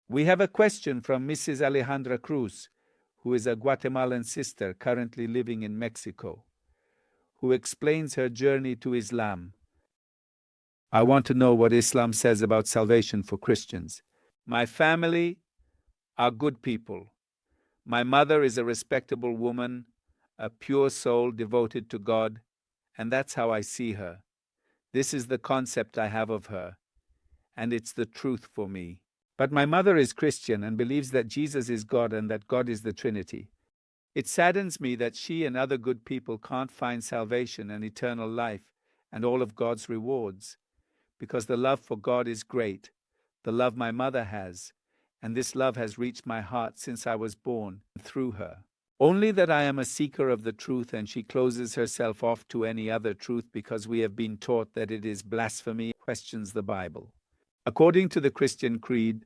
We have a question from Mrs. Alejandra Cruz, who is a Guatemalan sister currently living in Mexico, who explains her journey to Islam. I want to know what Islam says about salvation for Christians. My family are good people. My mother is a respectable woman, a pure soul devoted to God, and that's how I see her. This is the concept I have of her, and it's the truth for me. But my mother is Christian and believes that Jesus is God and that God is the Trinity. It saddens me that she and other good people can't find salvation and eternal life and all of God's rewards, because the love for God is great, the love my mother has, and this love has reached my heart since I was born through her. Only that I am a seeker of the truth and she closes herself off to any other truth because we have been taught that it is blasphemy, questions the Bible. According to the Christian creed,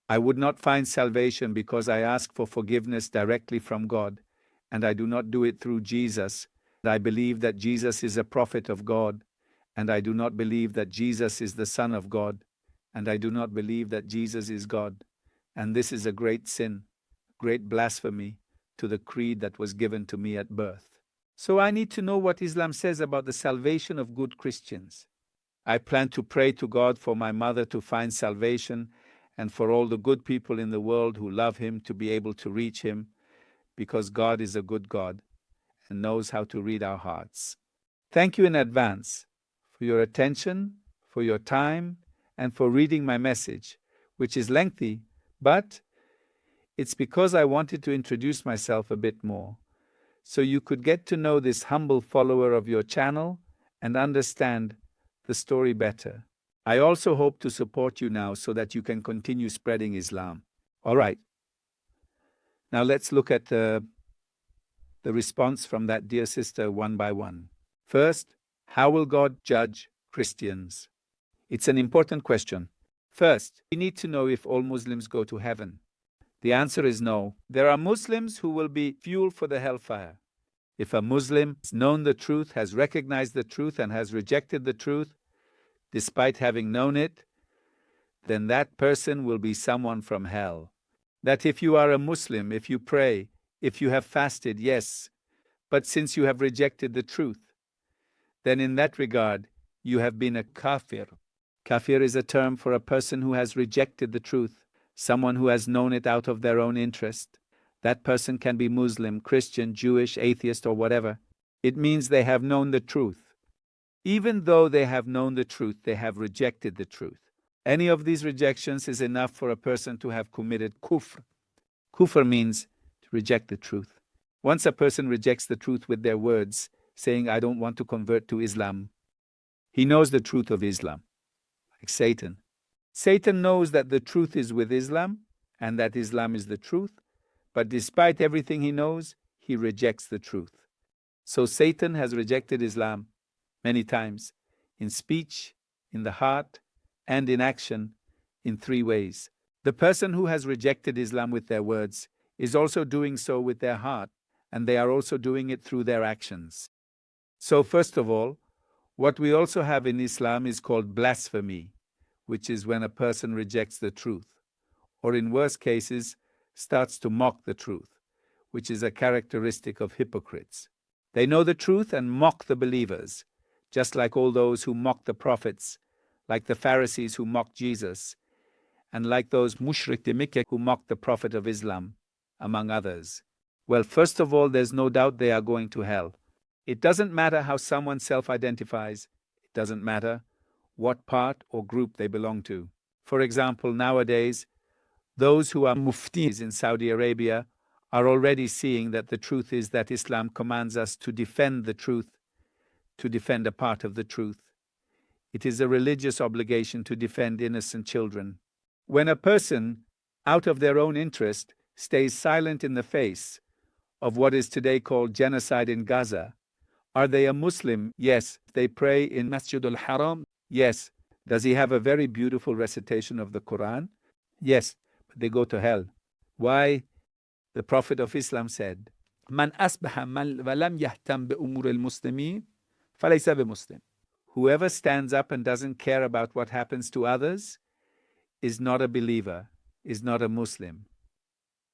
I would not find salvation because I ask for forgiveness directly from God, and I do not do it through Jesus. I believe that Jesus is a prophet of God, and I do not believe that Jesus is the Son of God, and I do not believe that Jesus is God. And this is a great sin, great blasphemy to the creed that was given to me at birth. So I need to know what Islam says about the salvation of good Christians. I plan to pray to God for my mother to find salvation and for all the good people in the world who love Him to be able to reach Him, because God is a good God and knows how to read our hearts. Thank you in advance for your attention, for your time, and for reading my message, which is lengthy, but it's because I wanted to introduce myself a bit more, so you could get to know this humble follower of your channel and understand the story better. I also hope to support you now so that you can continue spreading Islam. All right. Now let's look at the response from that dear sister one by one. First, how will God judge Christians? It's an important question. First, we need to know if all Muslims go to heaven. The answer is no. There are Muslims who will be fuel for the hellfire. If a Muslim has known the truth, has recognized the truth, and has rejected the truth, despite having known it, then that person will be someone from hell. That if you are a Muslim, if you pray, if you have fasted, yes, but since you have rejected the truth, then in that regard, you have been a kafir. Kafir is a term for a person who has rejected the truth, someone who has known it out of their own interest. That person can be Muslim, Christian, Jewish, atheist, or whatever. It means they have known the truth. Even though they have known the truth, they have rejected the truth. Any of these rejections is enough for a person to have committed kufr. Kufr means to reject the truth. Once a person rejects the truth with their words, saying, I don't want to convert to Islam, he knows the truth of Islam, like Satan. Satan knows that the truth is with Islam and that Islam is the truth, but despite everything he knows, he rejects the truth. So Satan has rejected Islam many times, in speech, in the heart, and in action, in three ways. The person who has rejected Islam with their words is also doing so with their heart, and they are also doing it through their actions. So first of all, what we also have in Islam is called blasphemy, which is when a person rejects the truth, or in worse cases, starts to mock the truth, which is a characteristic of hypocrites. They know the truth and mock the believers, just like all those who mock the prophets, like the Pharisees who mocked Jesus, and like those mushrik Mekkah who mocked the Prophet of Islam, among others. Well, first of all, there's no doubt they are going to hell. It doesn't matter how someone self-identifies. It doesn't matter what part or group they belong to. For example, nowadays, those who are muftis in Saudi Arabia are already seeing that the truth is that Islam commands us to defend the truth, to defend a part of the truth. It is a religious obligation to defend innocent children. When a person, out of their own interest, stays silent in the face of what is today called genocide in Gaza, are they a Muslim? Yes. They pray in Masjid al-Haram? Yes. Does he have a very beautiful recitation of the Quran? Yes. But they go to hell. Why? The Prophet of Islam said, Man asbaha walam yahtam bi umur al-muslimin falaysa bi-muslim. Whoever stands up and doesn't care about what happens to others is not a believer. is not a Muslim.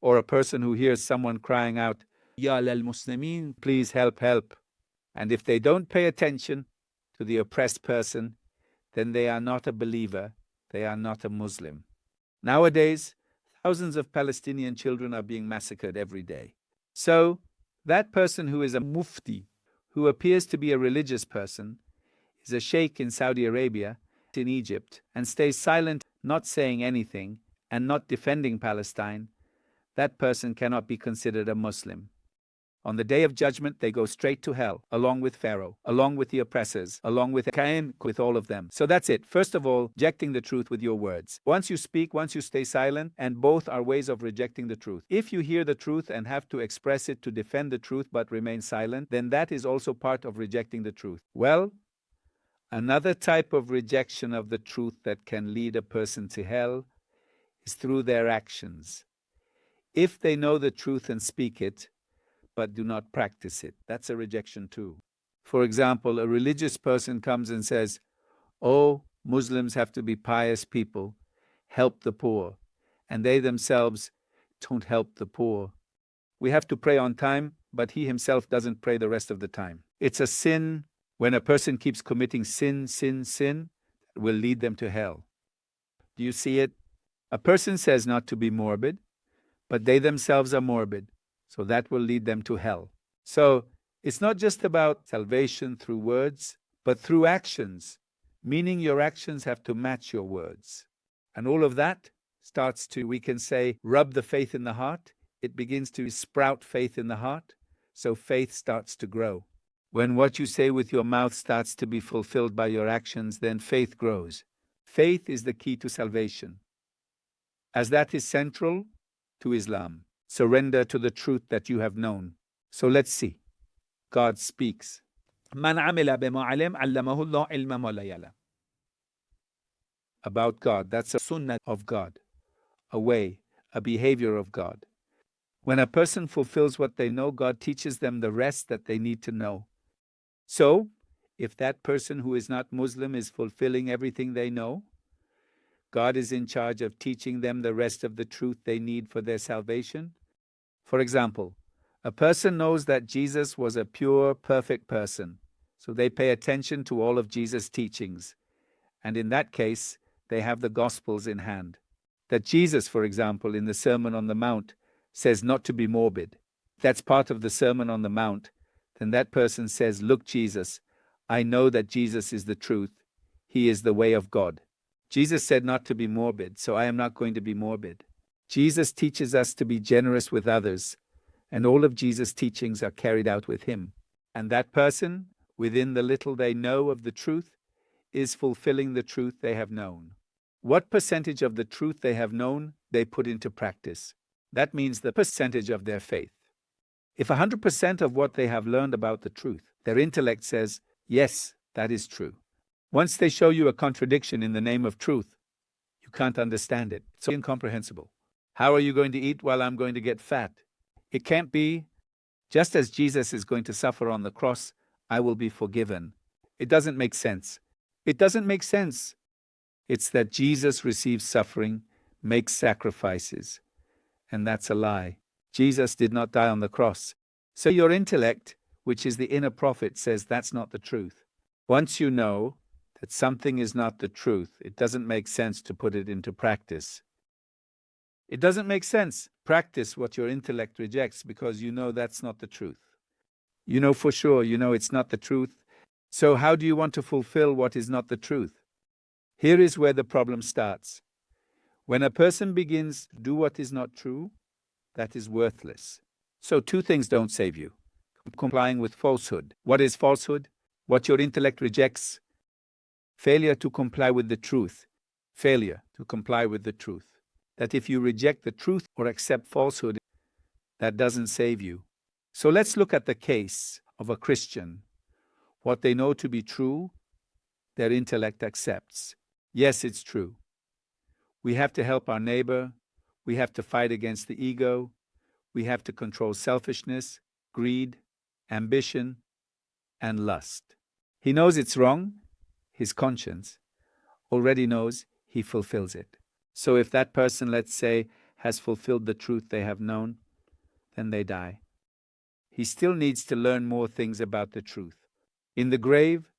Or a person who hears someone crying out, Ya lal Muslimin, please help, help. And if they don't pay attention to the oppressed person, then they are not a believer, they are not a Muslim. Nowadays, thousands of Palestinian children are being massacred every day. So, that person who is a mufti, who appears to be a religious person, is a sheikh in Saudi Arabia, in Egypt, and stays silent, not saying anything, and not defending Palestine, that person cannot be considered a Muslim. On the day of judgment, they go straight to hell, along with Pharaoh, along with the oppressors, along with Cain, with all of them. So that's it. First of all, rejecting the truth with your words. Once you speak, once you stay silent, and both are ways of rejecting the truth. If you hear the truth and have to express it to defend the truth but remain silent, then that is also part of rejecting the truth. Well, another type of rejection of the truth that can lead a person to hell is through their actions. If they know the truth and speak it, but do not practice it, that's a rejection too. For example, a religious person comes and says, oh, Muslims have to be pious people, help the poor, and they themselves don't help the poor. We have to pray on time, but he himself doesn't pray the rest of the time. It's a sin. When a person keeps committing sin, that will lead them to hell. Do you see it? A person says not to be morbid, but they themselves are morbid. So that will lead them to hell. So it's not just about salvation through words, but through actions, meaning your actions have to match your words. And all of that starts to, we can say, rub the faith in the heart. It begins to sprout faith in the heart. So faith starts to grow. When what you say with your mouth starts to be fulfilled by your actions, then faith grows. Faith is the key to salvation, as that is central to Islam. Surrender to the truth that you have known. So let's see. God speaks. من عمل بما علم علمه الله علم ما لا يعلم. About God, that's a sunnah of God, a way, a behavior of God. When a person fulfills what they know, God teaches them the rest that they need to know. So, if that person who is not Muslim is fulfilling everything they know, God is in charge of teaching them the rest of the truth they need for their salvation. For example, a person knows that Jesus was a pure, perfect person, so they pay attention to all of Jesus' teachings. And in that case, they have the Gospels in hand. That Jesus, for example, in the Sermon on the Mount, says not to be morbid. That's part of the Sermon on the Mount. Then that person says, look, Jesus, I know that Jesus is the truth. He is the way of God. Jesus said not to be morbid, so I am not going to be morbid. Jesus teaches us to be generous with others, and all of Jesus' teachings are carried out with him. And that person, within the little they know of the truth, is fulfilling the truth they have known. What percentage of the truth they have known they put into practice? That means the percentage of their faith. If 100% of what they have learned about the truth, their intellect says, yes, that is true. Once they show you a contradiction in the name of truth, you can't understand it. It's incomprehensible. How are you going to eat while I'm going to get fat? It can't be. Just as Jesus is going to suffer on the cross, I will be forgiven. It doesn't make sense. It doesn't make sense. It's that Jesus receives suffering, makes sacrifices. And that's a lie. Jesus did not die on the cross. So your intellect, which is the inner prophet, says that's not the truth. Once you know that something is not the truth, it doesn't make sense to put it into practice. It doesn't make sense. Practice what your intellect rejects because you know that's not the truth. You know for sure, you know it's not the truth. So how do you want to fulfill what is not the truth? Here is where the problem starts. When a person begins to do what is not true, that is worthless. So two things don't save you. Complying with falsehood. What is falsehood? What your intellect rejects. Failure to comply with the truth. Failure to comply with the truth. That if you reject the truth or accept falsehood, that doesn't save you. So let's look at the case of a Christian. What they know to be true, their intellect accepts. Yes, it's true. We have to help our neighbor. We have to fight against the ego. We have to control selfishness, greed, ambition, and lust. He knows it's wrong. His conscience already knows he fulfills it. So if that person, let's say, has fulfilled the truth they have known, then they die. He still needs to learn more things about the truth. In the grave,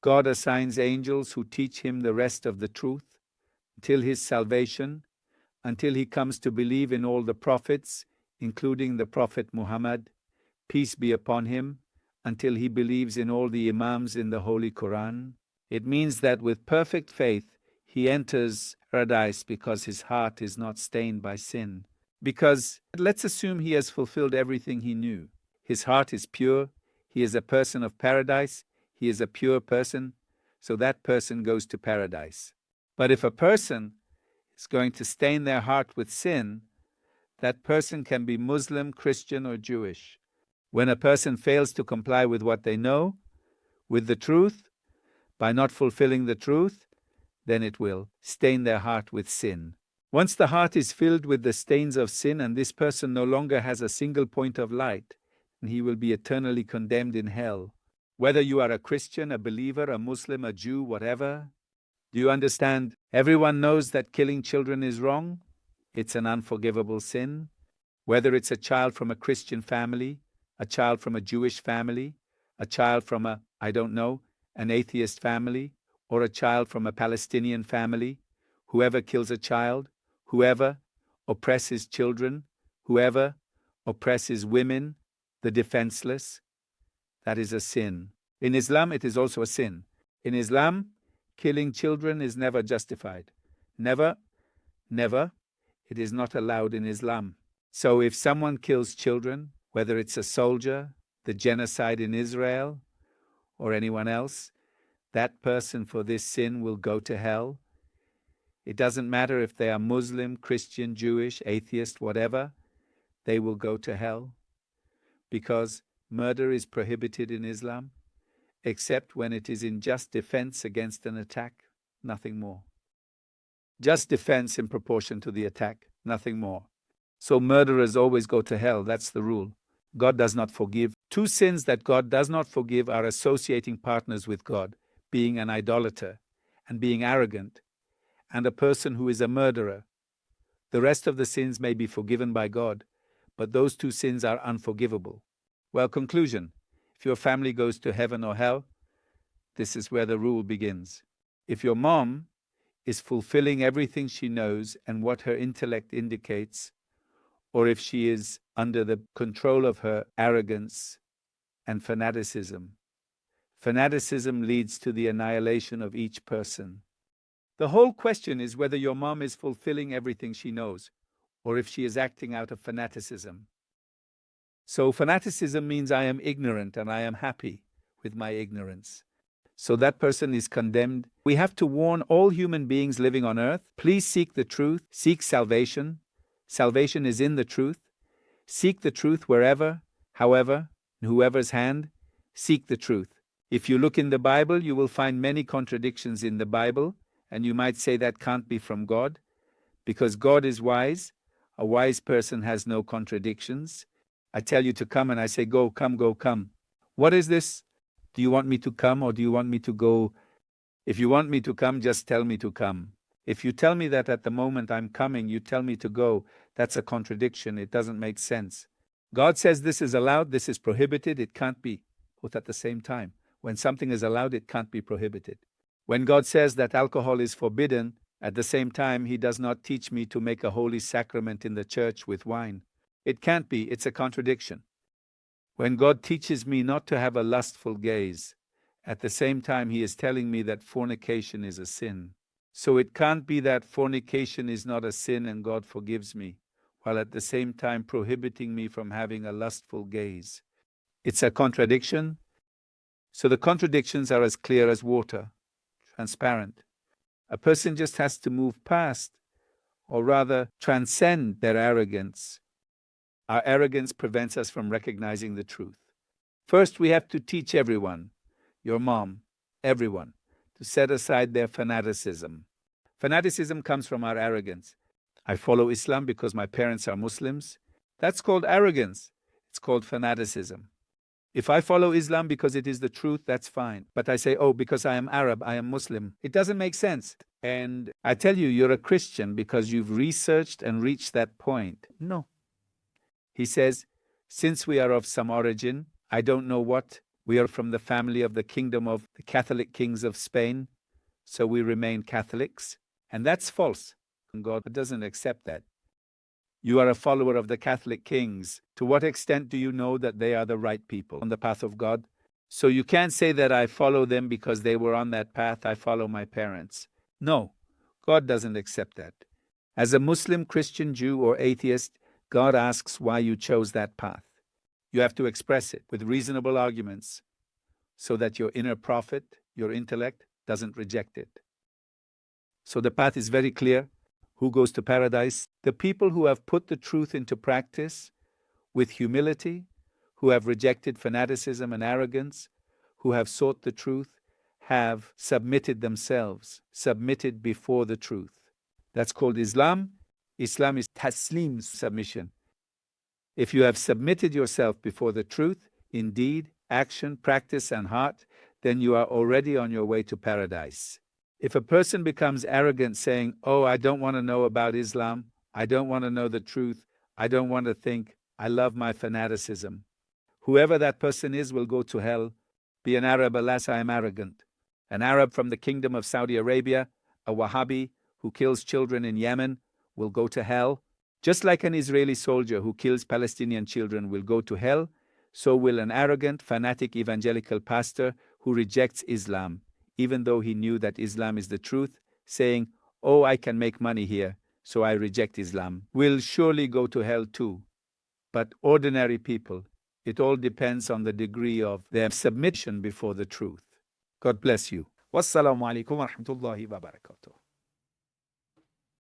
God assigns angels who teach him the rest of the truth until his salvation, until he comes to believe in all the prophets, including the Prophet Muhammad, peace be upon him, until he believes in all the Imams in the Holy Quran. It means that with perfect faith, he enters paradise because his heart is not stained by sin. Because let's assume he has fulfilled everything he knew. His heart is pure, he is a person of paradise, he is a pure person, so that person goes to paradise. But if a person is going to stain their heart with sin, that person can be Muslim, Christian, or Jewish. When a person fails to comply with what they know, with the truth, by not fulfilling the truth, then it will stain their heart with sin. Once the heart is filled with the stains of sin and this person no longer has a single point of light, he will be eternally condemned in hell. Whether you are a Christian, a believer, a Muslim, a Jew, whatever, do you understand? Everyone knows that killing children is wrong. It's an unforgivable sin. Whether it's a child from a Christian family, a child from a Jewish family, a child from an atheist family, or a child from a Palestinian family, whoever kills a child, whoever oppresses children, whoever oppresses women, the defenseless, that is a sin. In Islam, it is also a sin. In Islam, killing children is never justified. Never, never. It is not allowed in Islam. So if someone kills children, whether it's a soldier, the genocide in Israel, or anyone else, that person for this sin will go to hell. It doesn't matter if they are Muslim, Christian, Jewish, atheist, whatever, they will go to hell. Because murder is prohibited in Islam, except when it is in just defense against an attack, nothing more. Just defense in proportion to the attack, nothing more. So murderers always go to hell, that's the rule. God does not forgive. Two sins that God does not forgive are associating partners with God, being an idolater, and being arrogant, and a person who is a murderer. The rest of the sins may be forgiven by God, but those two sins are unforgivable. Well, conclusion. If your family goes to heaven or hell, this is where the rule begins. If your mom is fulfilling everything she knows and what her intellect indicates, or if she is under the control of her arrogance and fanaticism. Fanaticism leads to the annihilation of each person. The whole question is whether your mom is fulfilling everything she knows, or if she is acting out of fanaticism. So fanaticism means I am ignorant and I am happy with my ignorance. So that person is condemned. We have to warn all human beings living on earth, please seek the truth, seek salvation. Salvation is in the truth. Seek the truth wherever, however, in whoever's hand, seek the truth. If you look in the Bible, you will find many contradictions in the Bible, and you might say that can't be from God, because God is wise. A wise person has no contradictions. I tell you to come, and I say, go, come, go, come. What is this? Do you want me to come, or do you want me to go? If you want me to come, just tell me to come. If you tell me that at the moment I'm coming, you tell me to go, that's a contradiction. It doesn't make sense. God says this is allowed, this is prohibited, it can't be, both at the same time. When something is allowed, it can't be prohibited. When God says that alcohol is forbidden, at the same time, He does not teach me to make a holy sacrament in the church with wine. It can't be, it's a contradiction. When God teaches me not to have a lustful gaze, at the same time, He is telling me that fornication is a sin. So it can't be that fornication is not a sin and God forgives me, while at the same time prohibiting me from having a lustful gaze. It's a contradiction. So the contradictions are as clear as water, transparent. A person just has to move past, or rather transcend their arrogance. Our arrogance prevents us from recognizing the truth. First, we have to teach everyone, your mom, everyone, to set aside their fanaticism. Fanaticism comes from our arrogance. I follow Islam because my parents are Muslims. That's called arrogance. It's called fanaticism. If I follow Islam because it is the truth, that's fine. But I say, oh, because I am Arab, I am Muslim. It doesn't make sense. And I tell you, you're a Christian because you've researched and reached that point. No. He says, since we are of some origin, I don't know what, we are from the family of the kingdom of the Catholic kings of Spain, so we remain Catholics. And that's false. God doesn't accept that. You are a follower of the Catholic kings. To what extent do you know that they are the right people on the path of God? So you can't say that I follow them because they were on that path, I follow my parents. No, God doesn't accept that. As a Muslim, Christian, Jew, or atheist, God asks why you chose that path. You have to express it with reasonable arguments so that your inner prophet, your intellect, doesn't reject it. So the path is very clear. Who goes to paradise? The people who have put the truth into practice with humility, who have rejected fanaticism and arrogance, who have sought the truth, have submitted themselves, submitted before the truth. That's called Islam. Islam is taslim, submission. If you have submitted yourself before the truth, in deed, action, practice, and heart, then you are already on your way to paradise. If a person becomes arrogant saying, oh, I don't want to know about Islam, I don't want to know the truth, I don't want to think, I love my fanaticism. Whoever that person is will go to hell. Be an Arab, alas, I am arrogant. An Arab from the kingdom of Saudi Arabia, a Wahhabi who kills children in Yemen, will go to hell. Just like an Israeli soldier who kills Palestinian children will go to hell, so will an arrogant, fanatic evangelical pastor who rejects Islam, even though he knew that Islam is the truth, saying, oh, I can make money here, so I reject Islam, will surely go to hell too. But ordinary people, it all depends on the degree of their submission before the truth. God bless you. Wassalamu alaikum wa rahmatullahi wa barakatuh.